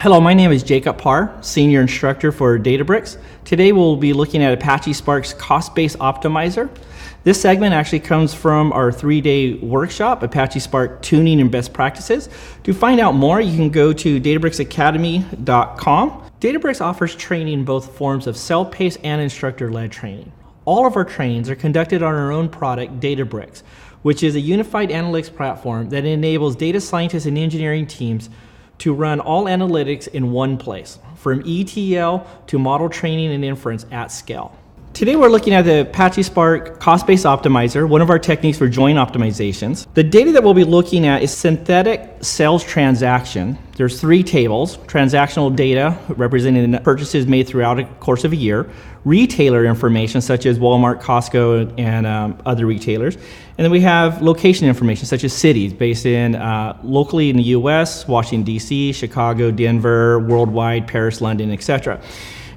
Hello, my name is Jacob Parr, Senior Instructor for Databricks. Today we'll be looking at Apache Spark's Cost-Based Optimizer. This segment actually comes from our 3-day workshop, Apache Spark Tuning and Best Practices. To find out more, you can go to databricksacademy.com. Databricks offers training in both forms of self-paced and instructor-led training. All of our trainings are conducted on our own product, Databricks, which is a unified analytics platform that enables data scientists and engineering teams to run all analytics in one place, from ETL to model training and inference at scale. Today we're looking at the Apache Spark Cost-Based Optimizer, one of our techniques for join optimizations. The data that we'll be looking at is synthetic sales transaction. There's 3 tables: transactional data representing the purchases made throughout the course of a year, retailer information such as Walmart, Costco, and other retailers, and then we have location information such as cities based in locally in the US, Washington DC, Chicago, Denver, worldwide, Paris, London, etc.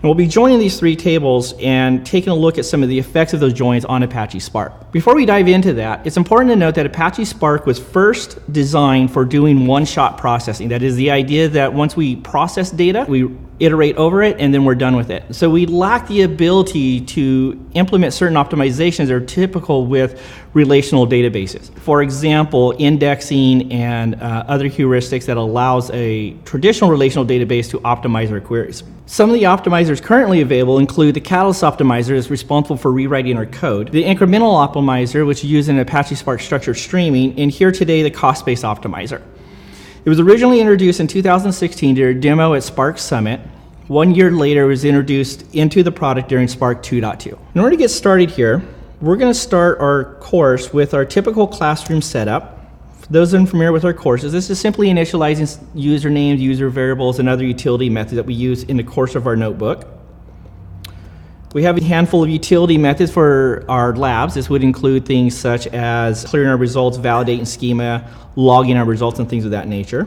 And we'll be joining these 3 tables and taking a look at some of the effects of those joins on Apache Spark. Before we dive into that, it's important to note that Apache Spark was first designed for doing one-shot processing. That is the idea that once we process data, we iterate over it and then we're done with it. So we lack the ability to implement certain optimizations that are typical with relational databases. For example, indexing and other heuristics that allows a traditional relational database to optimize our queries. Some of the optimizers currently available include the Catalyst Optimizer, is responsible for rewriting our code, the Incremental Optimizer, which is used in Apache Spark Structured Streaming, and here today the Cost-Based Optimizer. It was originally introduced in 2016 during a demo at Spark Summit. 1 year later, it was introduced into the product during Spark 2.2. In order to get started here, we're going to start our course with our typical classroom setup. For those unfamiliar with our courses, this is simply initializing usernames, user variables, and other utility methods that we use in the course of our notebook. We have a handful of utility methods for our labs. This would include things such as clearing our results, validating schema, logging our results, and things of that nature.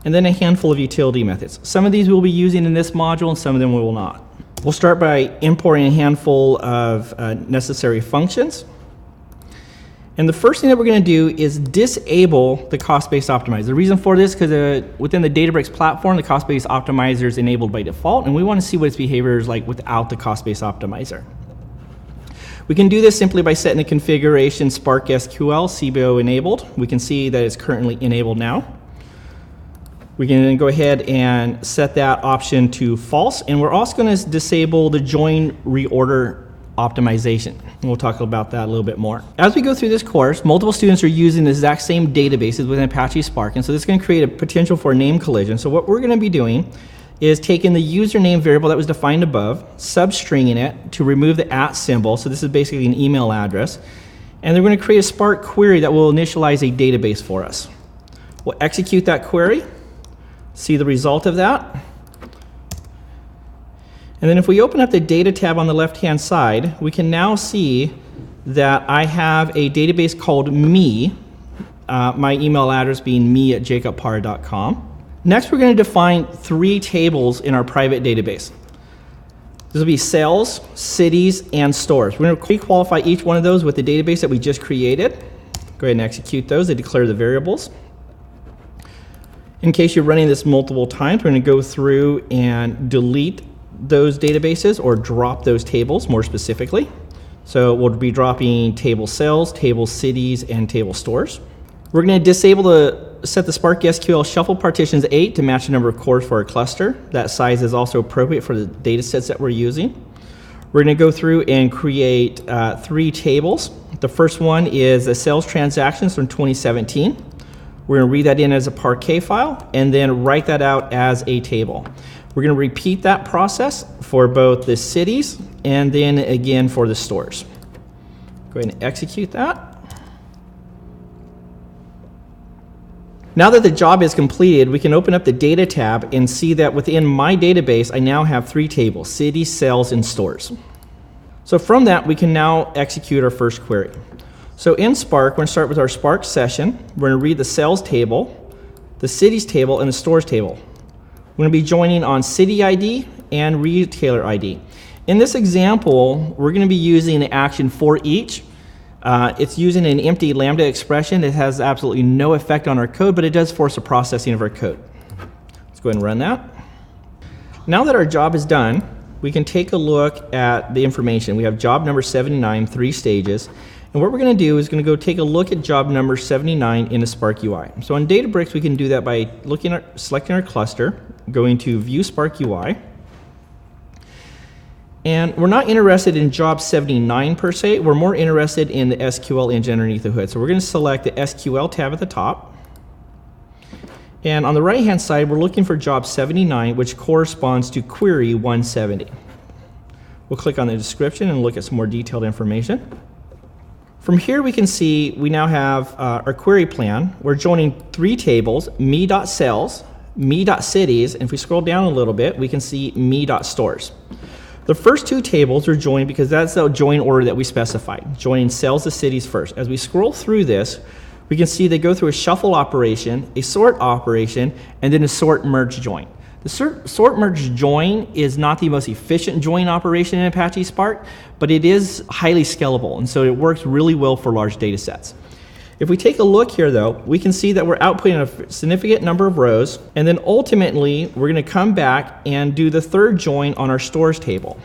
And then a handful of utility methods. Some of these we'll be using in this module, and some of them we will not. We'll start by importing a handful of necessary functions. And the first thing that we're going to do is disable the cost-based optimizer. The reason for this is because within the Databricks platform, the cost-based optimizer is enabled by default, and we want to see what its behavior is like without the cost-based optimizer. We can do this simply by setting the configuration Spark SQL CBO enabled. We can see that it's currently enabled now. We can then go ahead and set that option to false, and we're also going to disable the join reorder optimization. And we'll talk about that a little bit more. As we go through this course, multiple students are using the exact same databases within Apache Spark, and so this is going to create a potential for a name collision. So what we're going to be doing is taking the username variable that was defined above, substringing it to remove the @ symbol. So this is basically an email address. And they're going to create a Spark query that will initialize a database for us. We'll execute that query, see the result of that. And then if we open up the data tab on the left-hand side, we can now see that I have a database called me, my email address being me@jacobparr.com. Next, we're going to define 3 tables in our private database. This will be sales, cities, and stores. We're going to pre-qualify each one of those with the database that we just created. Go ahead and execute those to declare the variables. In case you're running this multiple times, we're going to go through and delete those databases or drop those tables more specifically. So we'll be dropping table sales, table cities, and table stores. We're going to set the Spark SQL shuffle partitions 8 to match the number of cores for our cluster. That size is also appropriate for the data sets that we're using. We're going to go through and create 3 tables. The first one is the sales transactions from 2017. We're going to read that in as a Parquet file and then write that out as a table. We're going to repeat that process for both the cities and then again for the stores. Go ahead and execute that. Now that the job is completed, we can open up the Data tab and see that within my database, I now have 3 tables: cities, sales, and stores. So from that, we can now execute our first query. So in Spark, we're going to start with our Spark session. We're going to read the sales table, the cities table, and the stores table. We're going to be joining on city ID and retailer ID. In this example, we're going to be using the action for each. It's using an empty lambda expression. It has absolutely no effect on our code, but it does force a processing of our code. Let's go ahead and run that. Now that our job is done, we can take a look at the information. We have job number 79, 3 stages. And what we're going to do is going to go take a look at job number 79 in a Spark UI. So on Databricks, we can do that by selecting our cluster, going to View Spark UI. And we're not interested in job 79 per se. We're more interested in the SQL engine underneath the hood. So we're going to select the SQL tab at the top. And on the right-hand side, we're looking for job 79, which corresponds to query 170. We'll click on the description and look at some more detailed information. From here, we can see we now have our query plan. We're joining 3 tables, me.cells, me.cities, and if we scroll down a little bit, we can see me.stores. The first 2 tables are joined because that's the join order that we specified, joining cells to cities first. As we scroll through this, we can see they go through a shuffle operation, a sort operation, and then a sort merge join. The sort merge join is not the most efficient join operation in Apache Spark, but it is highly scalable, and so it works really well for large data sets. If we take a look here though, we can see that we're outputting a significant number of rows, and then ultimately we're going to come back and do the 3rd join on our stores table.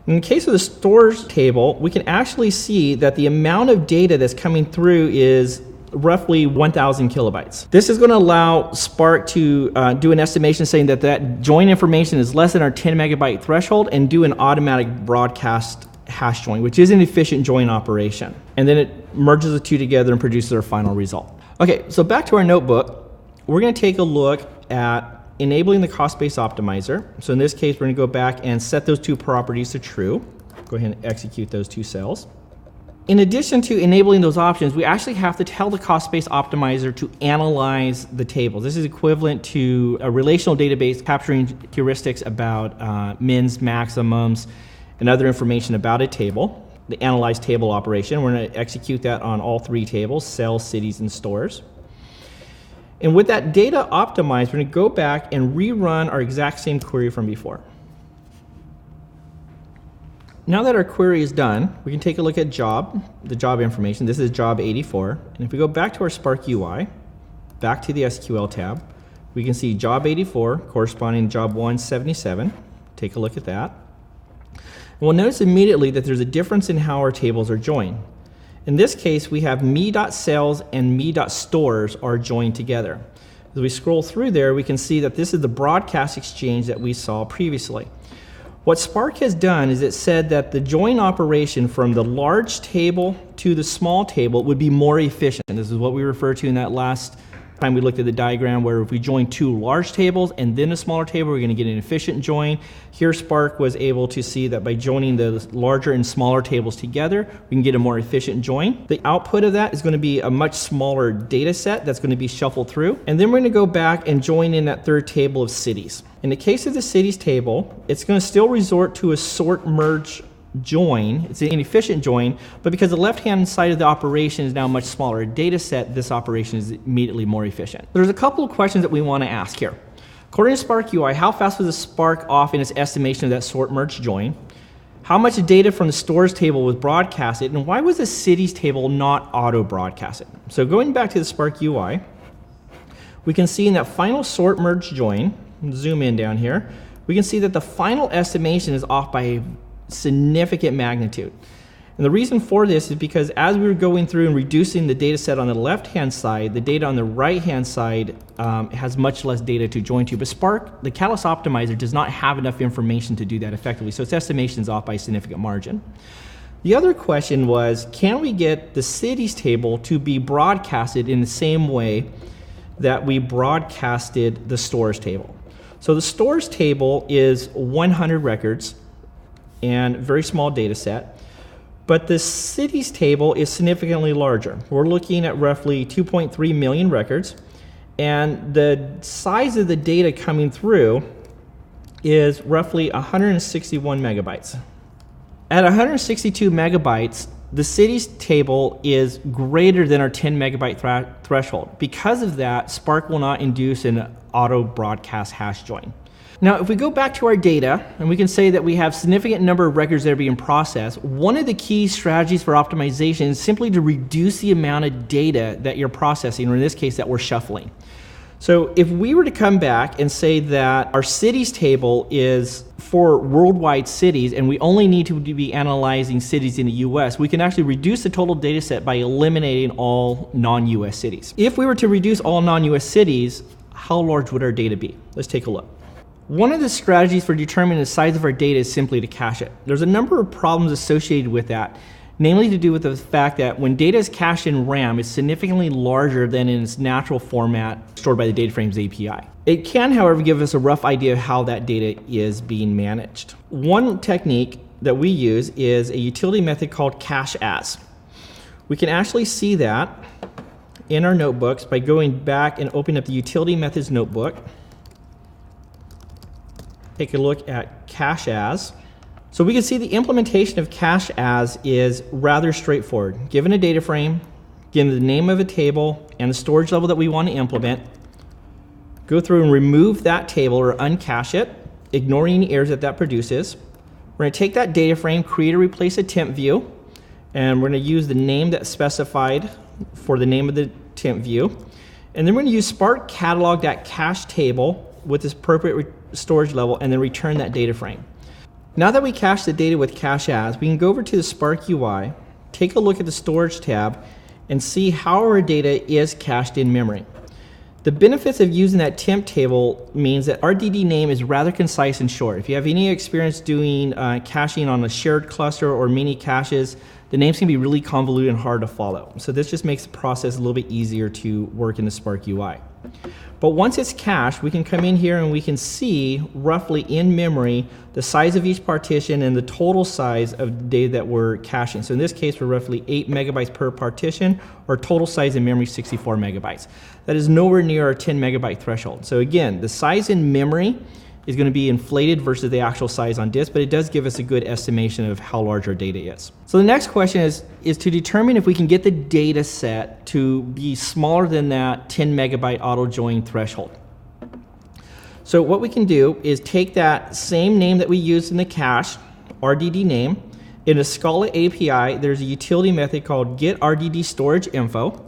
In the case of the stores table, we can actually see that the amount of data that's coming through is roughly 1,000 kilobytes. This is going to allow Spark to do an estimation saying that that join information is less than our 10 megabyte threshold and do an automatic broadcast hash join, which is an efficient join operation. And then it merges the 2 together and produces our final result. Okay, so back to our notebook, we're going to take a look at enabling the cost-based optimizer. So in this case, we're going to go back and set those 2 properties to true. Go ahead and execute those 2 cells. In addition to enabling those options, we actually have to tell the cost-based optimizer to analyze the tables. This is equivalent to a relational database capturing heuristics about mins, maximums, and other information about a table. The analyze table operation, we're going to execute that on all 3 tables, cells, cities, and stores. And with that data optimized, we're going to go back and rerun our exact same query from before. Now that our query is done, we can take a look at the job information. This is job 84. And if we go back to our Spark UI, back to the SQL tab, we can see job 84 corresponding to job 177. Take a look at that. And we'll notice immediately that there's a difference in how our tables are joined. In this case, we have me.cells and me.stores are joined together. As we scroll through there, we can see that this is the broadcast exchange that we saw previously. What Spark has done is it said that the join operation from the large table to the small table would be more efficient. This is what we referred to in that last time we looked at the diagram, where if we join 2 large tables and then a smaller table, we're going to get an efficient join. Here Spark was able to see that by joining the larger and smaller tables together, we can get a more efficient join. The output of that is going to be a much smaller data set that's going to be shuffled through. And then we're going to go back and join in that 3rd table of cities. In the case of the cities table, it's going to still resort to a sort merge join. It's an inefficient join, but because the left-hand side of the operation is now a much smaller data set, this operation is immediately more efficient. There's a couple of questions that we want to ask here. According to Spark UI, how fast was the Spark off in its estimation of that sort merge join? How much data from the stores table was broadcasted, and why was the cities table not auto-broadcasted? So going back to the Spark UI, we can see in that final sort merge join, zoom in down here, we can see that the final estimation is off by a significant magnitude. And the reason for this is because as we were going through and reducing the data set on the left-hand side, the data on the right-hand side has much less data to join to. But Spark, the Catalyst Optimizer, does not have enough information to do that effectively, so its estimation is off by a significant margin. The other question was, can we get the cities table to be broadcasted in the same way that we broadcasted the stores table? So the stores table is 100 records and very small data set, but the cities table is significantly larger. We're looking at roughly 2.3 million records, and the size of the data coming through is roughly 161 megabytes. At 162 megabytes, the cities table is greater than our 10 megabyte threshold. Because of that, Spark will not induce an auto broadcast hash join. Now, if we go back to our data, and we can say that we have significant number of records that are being processed, one of the key strategies for optimization is simply to reduce the amount of data that you're processing, or in this case, that we're shuffling. So if we were to come back and say that our cities table is for worldwide cities and we only need to be analyzing cities in the US, we can actually reduce the total data set by eliminating all non-US cities. If we were to reduce all non-US cities, how large would our data be? Let's take a look. One of the strategies for determining the size of our data is simply to cache it. There's a number of problems associated with that, namely to do with the fact that when data is cached in RAM, it's significantly larger than in its natural format stored by the DataFrames API. It can, however, give us a rough idea of how that data is being managed. One technique that we use is a utility method called cache as. We can actually see that in our notebooks by going back and opening up the utility methods notebook. Take a look at cache as. So we can see the implementation of cache as is rather straightforward. Given a data frame, given the name of a table and the storage level that we want to implement, go through and remove that table or uncache it, ignoring any errors that produces. We're going to take that data frame, create or replace a temp view, and we're going to use the name that's specified for the name of the temp view. And then we're going to use Spark catalog that cache table with its appropriate storage level and then return that data frame. Now that we cache the data with cache as, we can go over to the Spark UI, take a look at the storage tab, and see how our data is cached in memory. The benefits of using that temp table means that RDD name is rather concise and short. If you have any experience doing caching on a shared cluster or mini caches, the names can be really convoluted and hard to follow. So this just makes the process a little bit easier to work in the Spark UI. But once it's cached, we can come in here and we can see roughly in memory the size of each partition and the total size of the data that we're caching. So in this case, we're roughly 8 megabytes per partition, or total size in memory 64 megabytes. That is nowhere near our 10 megabyte threshold. So again, the size in memory is going to be inflated versus the actual size on disk, but it does give us a good estimation of how large our data is. So the next question is to determine if we can get the data set to be smaller than that 10 megabyte auto join threshold. So what we can do is take that same name that we used in the cache, RDD name. In a Scala API, there's a utility method called get RDD storage info.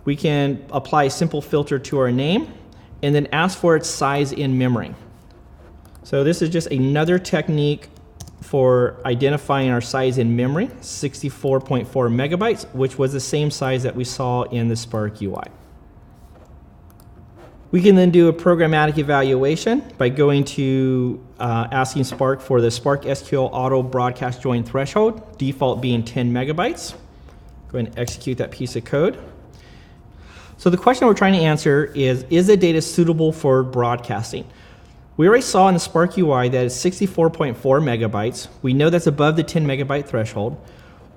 We can apply a simple filter to our name and then ask for its size in memory. So this is just another technique for identifying our size in memory, 64.4 megabytes, which was the same size that we saw in the Spark UI. We can then do a programmatic evaluation by going to asking Spark for the Spark SQL auto broadcast join threshold, default being 10 megabytes. Go ahead and execute that piece of code. So the question we're trying to answer is the data suitable for broadcasting? We already saw in the Spark UI that it's 64.4 megabytes. We know that's above the 10 megabyte threshold.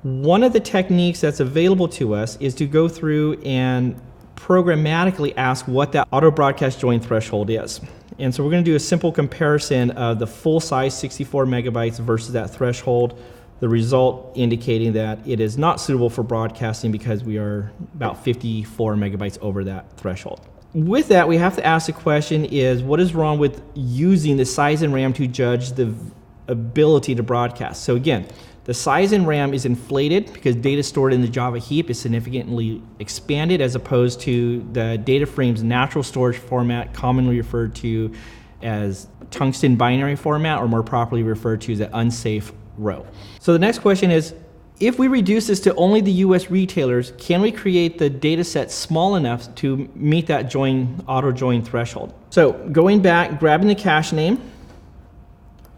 One of the techniques that's available to us is to go through and programmatically ask what that auto broadcast join threshold is. And so we're going to do a simple comparison of the full size 64 megabytes versus that threshold, the result indicating that it is not suitable for broadcasting because we are about 54 megabytes over that threshold. With that, we have to ask the question is, what is wrong with using the size in RAM to judge the ability to broadcast? So again, the size in RAM is inflated because data stored in the Java heap is significantly expanded as opposed to the data frame's natural storage format, commonly referred to as tungsten binary format, or more properly referred to as an unsafe row. So the next question is, if we reduce this to only the US retailers, can we create the data set small enough to meet that auto join threshold? So going back, grabbing the cache name,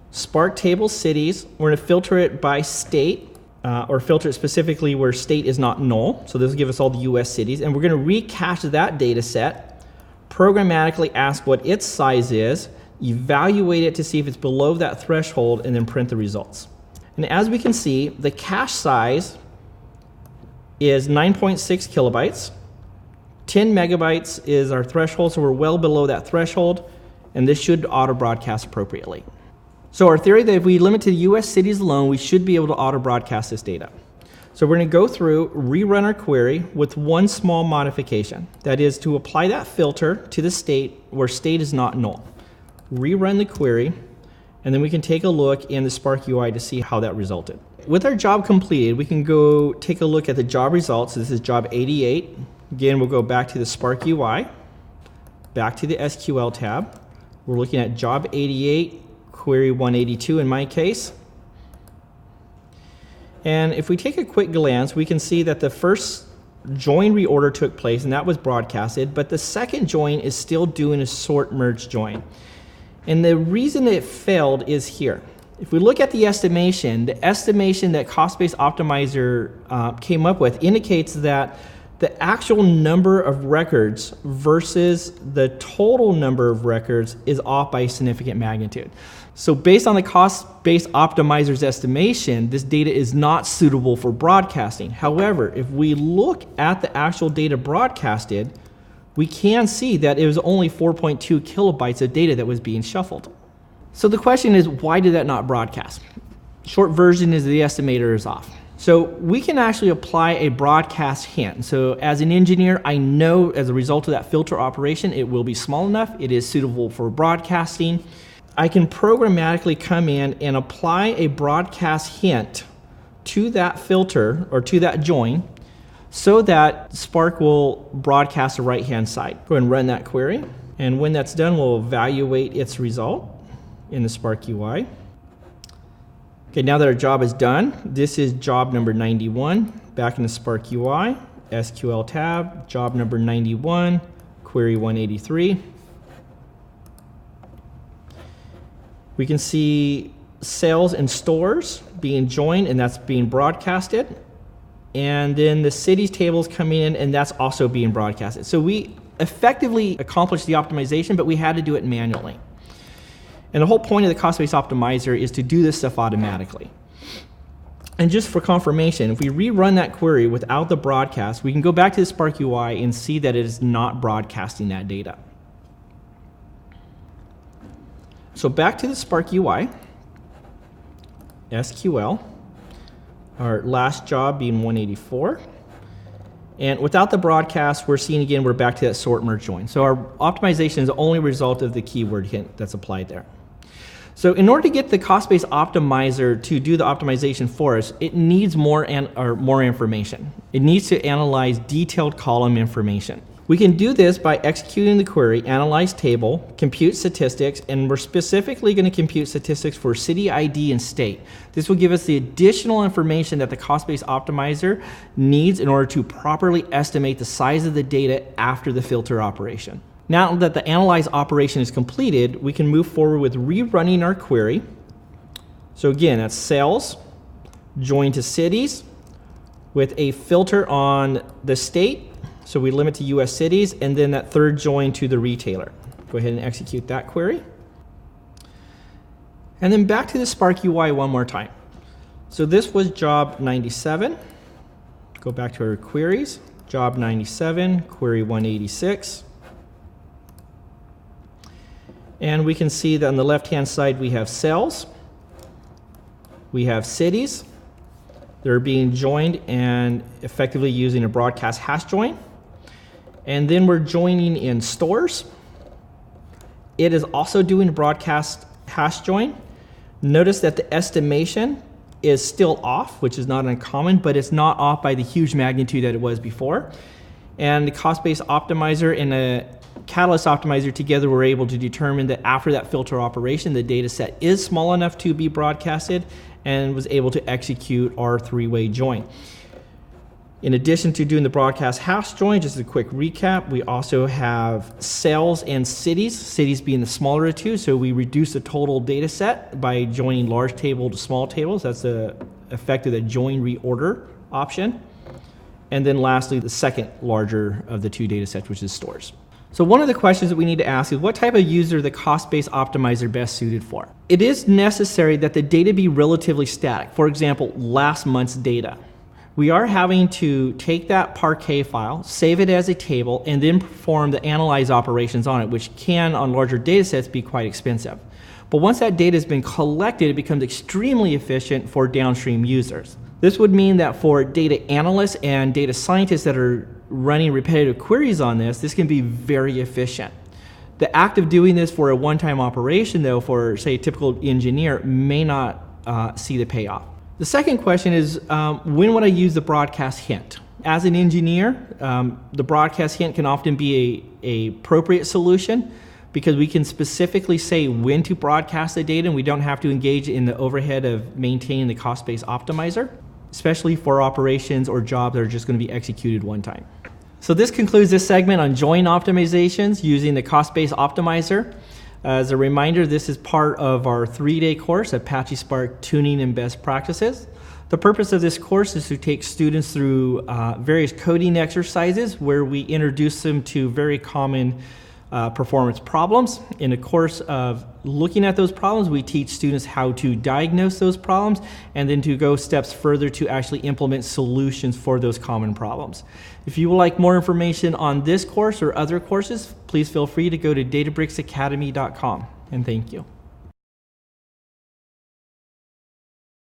Spark table cities, we're going to filter it by state, or filter it specifically where state is not null. So this will give us all the US cities, and we're going to recache that data set, programmatically ask what its size is, evaluate it to see if it's below that threshold, and then print the results. And as we can see, the cache size is 9.6 kilobytes. 10 megabytes is our threshold, so we're well below that threshold, and this should auto broadcast appropriately. So our theory that if we limit to the US cities alone, we should be able to auto broadcast this data. So we're going to go through, rerun our query with one small modification. That is to apply that filter to the state where state is not null. Rerun the query, and then we can take a look in the Spark UI to see how that resulted. With our job completed, we can go take a look at the job results. This is job 88. Again, we'll go back to the Spark UI, back to the SQL tab. We're looking at job 88, query 182 in my case. And if we take a quick glance, we can see that the first join reorder took place, and that was broadcasted, but the second join is still doing a sort merge join. And the reason it failed is here. If we look at the estimation that Cost-Based Optimizer came up with indicates that the actual number of records versus the total number of records is off by a significant magnitude. So based on the Cost-Based Optimizer's estimation, this data is not suitable for broadcasting. However, if we look at the actual data broadcasted, we can see that it was only 4.2 kilobytes of data that was being shuffled. So the question is, why did that not broadcast? Short version is the estimator is off. So we can actually apply a broadcast hint. So as an engineer, I know as a result of that filter operation, it will be small enough, it is suitable for broadcasting. I can programmatically come in and apply a broadcast hint to that filter or to that join so that Spark will broadcast the right-hand side. Go ahead and run that query. And when that's done, we'll evaluate its result in the Spark UI. Okay, now that our job is done, this is job number 91. Back in the Spark UI, SQL tab, job number 91, query 183. We can see sales and stores being joined, and that's being broadcasted. And then the cities table is coming in, and that's also being broadcasted. So we effectively accomplished the optimization, but we had to do it manually. And the whole point of the Cost-Based Optimizer is to do this stuff automatically. And just for confirmation, if we rerun that query without the broadcast, we can go back to the Spark UI and see that it is not broadcasting that data. So back to the Spark UI, SQL, our last job being 184. And without the broadcast, we're seeing again, we're back to that sort merge join. So our optimization is only a result of the keyword hint that's applied there. So in order to get the Cost-Based Optimizer to do the optimization for us, it needs more information. It needs to analyze detailed column information. We can do this by executing the query, analyze table, compute statistics, and we're specifically going to compute statistics for city ID and state. This will give us the additional information that the Cost-Based Optimizer needs in order to properly estimate the size of the data after the filter operation. Now that the analyze operation is completed, we can move forward with rerunning our query. So again, that's sales, join to cities, with a filter on the state. So we limit to US cities, and then that third join to the retailer. Go ahead and execute that query. And then back to the Spark UI one more time. So this was job 97. Go back to our queries. Job 97, query 186. And we can see that on the left-hand side we have sales. We have cities. They're being joined and effectively using a broadcast hash join. And then we're joining in stores. It is also doing a broadcast hash join. Notice that the estimation is still off, which is not uncommon, but it's not off by the huge magnitude that it was before. And the Cost-Based Optimizer and a Catalyst Optimizer together were able to determine that after that filter operation, the data set is small enough to be broadcasted and was able to execute our three-way join. In addition to doing the broadcast hash join, just a quick recap, we also have sales and cities being the smaller of two, so we reduce the total data set by joining large table to small tables. That's the effect of the join reorder option. And then lastly, the second larger of the two data sets, which is stores. So one of the questions that we need to ask is what type of user the Cost-Based Optimizer best suited for? It is necessary that the data be relatively static. For example, last month's data. We are having to take that Parquet file, save it as a table, and then perform the analyze operations on it, which can, on larger data sets, be quite expensive. But once that data has been collected, it becomes extremely efficient for downstream users. This would mean that for data analysts and data scientists that are running repetitive queries on this can be very efficient. The act of doing this for a one-time operation, though, for, say, a typical engineer, may not see the payoff. The second question is, when would I use the broadcast hint? As an engineer, the broadcast hint can often be a appropriate solution because we can specifically say when to broadcast the data and we don't have to engage in the overhead of maintaining the cost-based optimizer, especially for operations or jobs that are just going to be executed one time. So this concludes this segment on join optimizations using the cost-based optimizer. As a reminder, this is part of our 3-day course, Apache Spark Tuning and Best Practices. The purpose of this course is to take students through various coding exercises where we introduce them to very common performance problems. In the course of looking at those problems, we teach students how to diagnose those problems and then to go steps further to actually implement solutions for those common problems. If you would like more information on this course or other courses, please feel free to go to databricksacademy.com, and thank you.